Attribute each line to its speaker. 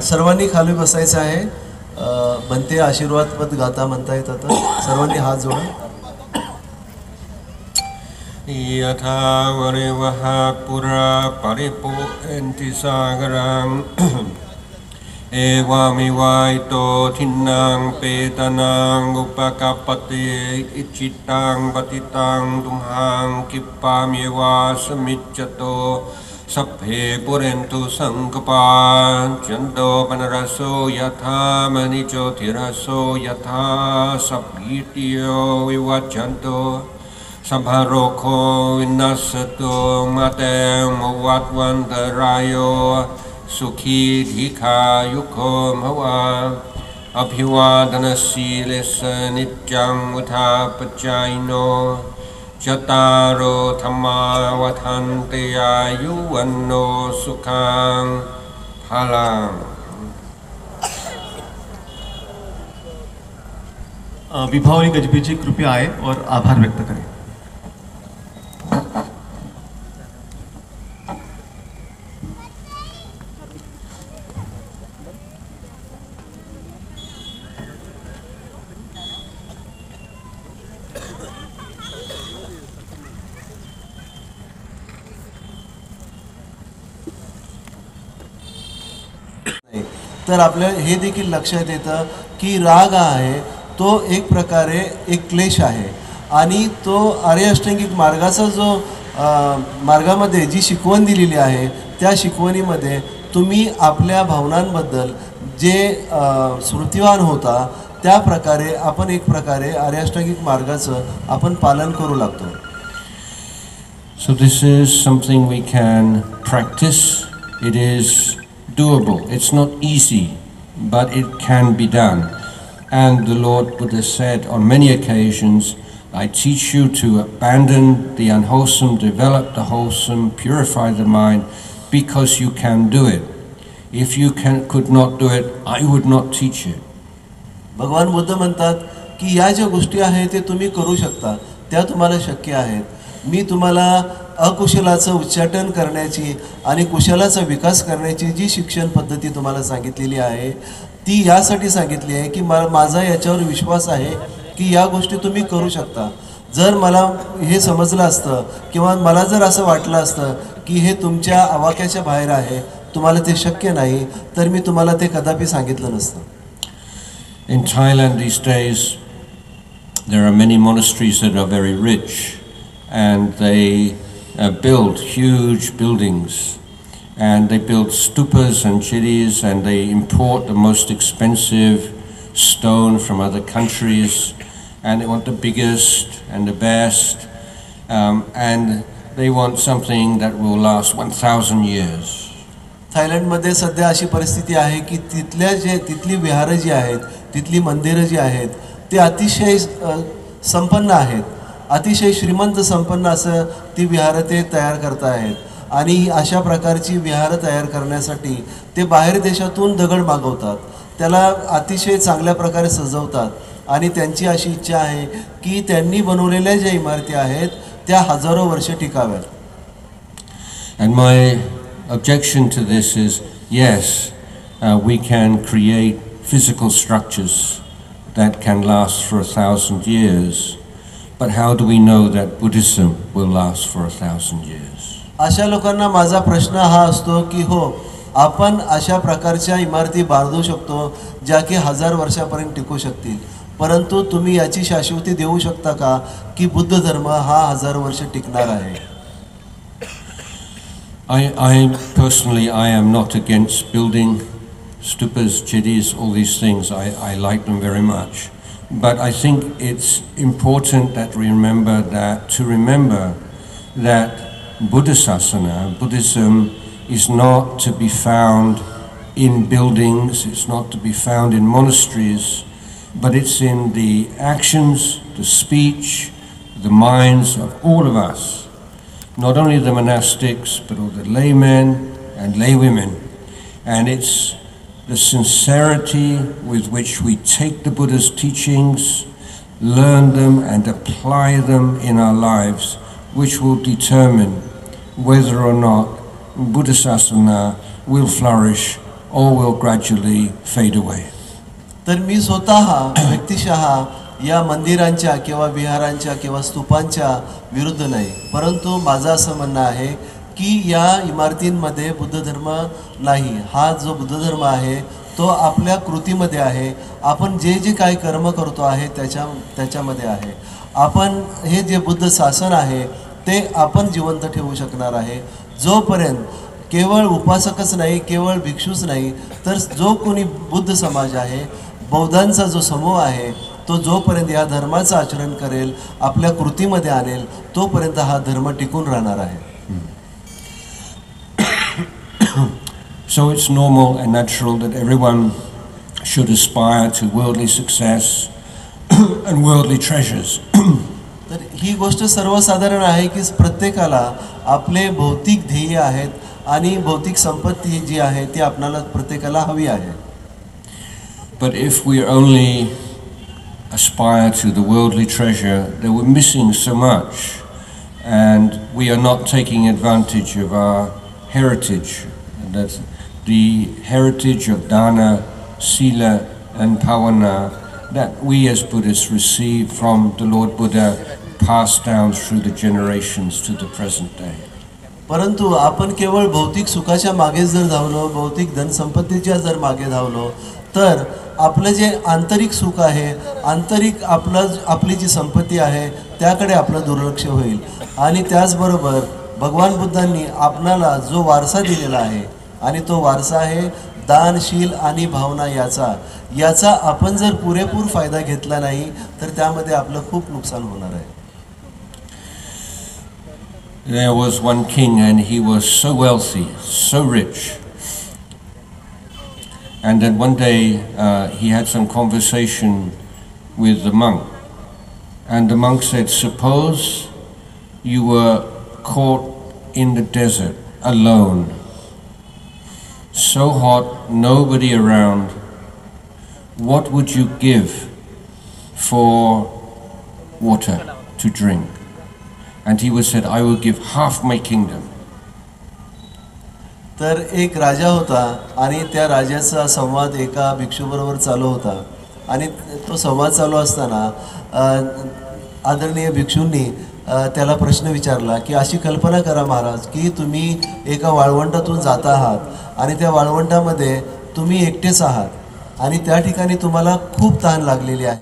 Speaker 1: सर्वांनी खाली बसायचं आहे. बनते आशीर्वादपद गाता म्हणता येत आता. सर्वांनी हात जोडा.
Speaker 2: यथा वरिवः पुरा परिपूरन्ति सागरं एवमिवाइतो थिन्नां पेतनां उपकपते इच्चितां पतितां तुम्हां किप्पाम्येवा समिच्यतो सभ्ये पुरेन्तु सङ्कपाञ्चन्तो पनरसो यथा मणिज्योतिरसो यथा सभीत्यो विवज्जन्तो Sabharoko vinnasato matem vattvantarayo sukhi dhika yukho bhava abhivadanasīlesa nityam uthapacayino Chataro thamma vathante ayuvanno sukhang phalang.
Speaker 3: विभावरी गजबी जी कृपया आए और आभार व्यक्त करें.
Speaker 1: तर आपल्या हे देखील लक्षात येतं की राग आहे तो एक प्रकारे एक क्लेश आहे आणि तो आर्य अष्टांगिक मार्गाचा जो मार्गामध्ये जी शिकवण दिलेली आहे त्या शिकवणीमध्ये तुम्ही आपल्या भावनांबद्दल जे स्मृतिवान होता त्या प्रकारे आपण एक प्रकारे आर्य अष्टांगिक मार्गाचं आपण पालन करू लागतो.
Speaker 2: So this is something we can practice. It is doable. It's not easy, but it can be done. And the Lord Buddha said on many occasions, I teach you to abandon the unwholesome, develop the wholesome, purify the mind, because you can do it. If you could not do it, I would not teach it.
Speaker 1: भगवान बुद्ध म्हणतात की या ज्या गोष्टी आहेत ते तुम्ही करू शकता, त्या तुम्हाला शक्य आहेत. मी तुम्हाला अकुशलाचं उच्चाटन करण्याची आणि कुशलाचा विकास करण्याची जी शिक्षण पद्धती तुम्हाला सांगितलेली आहे ती यासाठी सांगितली आहे की माझा याच्यावर विश्वास आहे की या गोष्टी तुम्ही करू शकता. जर मला हे समजलं असतं किंवा मला जर असं वाटलं असतं की हे तुमच्या आवाक्याच्या बाहेर आहे, तुम्हाला ते शक्य नाही, तर मी तुम्हाला ते कदापि सांगितलं नसतं.
Speaker 2: In Thailand these days there are many monasteries that are very rich and they build huge buildings and they build stupas and chidis and they import the most expensive stone from other countries and they want the biggest and the best and they want something that will last 1000 years.
Speaker 1: थायलंडमध्ये सध्या अशी परिस्थिती आहे की तिथली विहारं जी आहेत, तिथली मंदिरं जी आहेत ते अतिशय संपन्न आहेत, अतिशय श्रीमंत संपन्न असं ती विहारं ते तयार करत आहेत आणि अशा प्रकारची विहारं तयार करण्यासाठी ते बाहेर देशातून दगड मागवतात, त्याला अतिशय चांगल्या प्रकारे सजवतात आणि त्यांची अशी इच्छा आहे की त्यांनी बनवलेल्या ज्या इमारती आहेत त्या हजारो वर्ष टिकाव्यात.
Speaker 2: And my objection to this is, yes, we can create physical structures that can last for 1000 years, but how do we know that Buddhism will last for 1000 years?
Speaker 1: अशा लोकांना माझा प्रश्न हा असतो की हो, आपण अशा प्रकारच्या इमारती बांधू शकतो ज्या की 1000 वर्षापर्यंत टिकू शकतील, परंतु तुम्ही याची शाश्वती देऊ शकता का की बुद्ध धर्म हा 1000 वर्ष टिकणार आहे?
Speaker 2: I personally, I am not against building stupas, chidis, all these things. I like them very much. But I think it's important that we remember that Buddhasasana, Buddhism, is not to be found in buildings, it's not to be found in monasteries, but it's in the actions, the speech, the minds of all of us. Not only the monastics, but all the laymen and laywomen. And it's the sincerity with which we take the Buddha's teachings, learn them and apply them in our lives, which will determine whether or not Buddhasasana will flourish or will gradually fade away.
Speaker 1: तर मी स्वतः व्यक्तिशः या मंदिरांच्या किंवा विहारांच्या किंवा स्तूपांच्या विरुद्ध नाही, परंतु माझं असं म्हणणं आहे की या इमारतींमध्ये बुद्ध धर्म नाही. हा जो बुद्ध धर्म आहे तो आपल्या कृतीमध्ये आहे. आपण जे जे काही कर्म करतो आहे त्याच्यामध्ये आहे. आपण हे जे बुद्ध शासन आहे ते आपण जिवंत ठेवू शकणार आहे जोपर्यंत केवळ उपासकच नाही, केवळ भिक्षूच नाही, तर जो कोणी बुद्ध समाज आहे, बौद्धांचा जो समूह आहे, तो जोपर्यंत या धर्माचं आचरण करेल, आपल्या कृतीमध्ये आणेल, तोपर्यंत हा धर्म टिकून राहणार आहे.
Speaker 2: So it's normal and natural that everyone should aspire to worldly success and worldly treasures.
Speaker 1: तर ही गोष्ट सर्वसाधारण आहे की प्रत्येकाला आपले भौतिक ध्येय आहेत आणि भौतिक संपत्ती जी आहे ती आपल्याला प्रत्येकाला हवी आहे.
Speaker 2: But if we only aspire to the worldly treasure, then we're missing so much, and we are not taking advantage of our heritage. That's the heritage of dana, sila, and pavana that we as Buddhists receive from the Lord Buddha, passed down through the generations to the present day.
Speaker 1: परंतु आपण केवळ भौतिक सुखाच्या मागे जर धावलो, भौतिक धनसंपत्तीच्या जर मागे धावलो, तर आपलं जे आंतरिक सुख आहे, आंतरिक आपली जी संपत्ती आहे त्याकडे आपलं दुर्लक्ष होईल. आणि त्याचबरोबर भगवान बुद्धांनी आपणाला जो वारसा दिलेला आहे आणि तो वारसा आहे दानशील आणि भावना याचा आपण जर पुरेपूर फायदा घेतला नाही तर त्यामध्ये आपलं खूप नुकसान होणार आहे.
Speaker 2: There was one king and he was so wealthy, so rich. And then one day he had some conversation with the monk. And the monk said, suppose you were caught in the desert alone, so hot, nobody around, what would you give for water to drink? And he was said, I will give half my kingdom.
Speaker 1: तर एक राजा होता आणि त्या राजाचा संवाद एका भिक्षूबरोबर चालू होता. आणि तो संवाद चालू असताना आदरणीय भिक्षूंनी त्याला प्रश्न विचारला की अशी कल्पना करा महाराज की तुम्ही एका वाळवंटातून जात आहात आणि त्या वाळवंटामध्ये तुम्ही एकटेच आहात आणि त्या ठिकाणी तुम्हाला खूप तहान लागलेली आहे.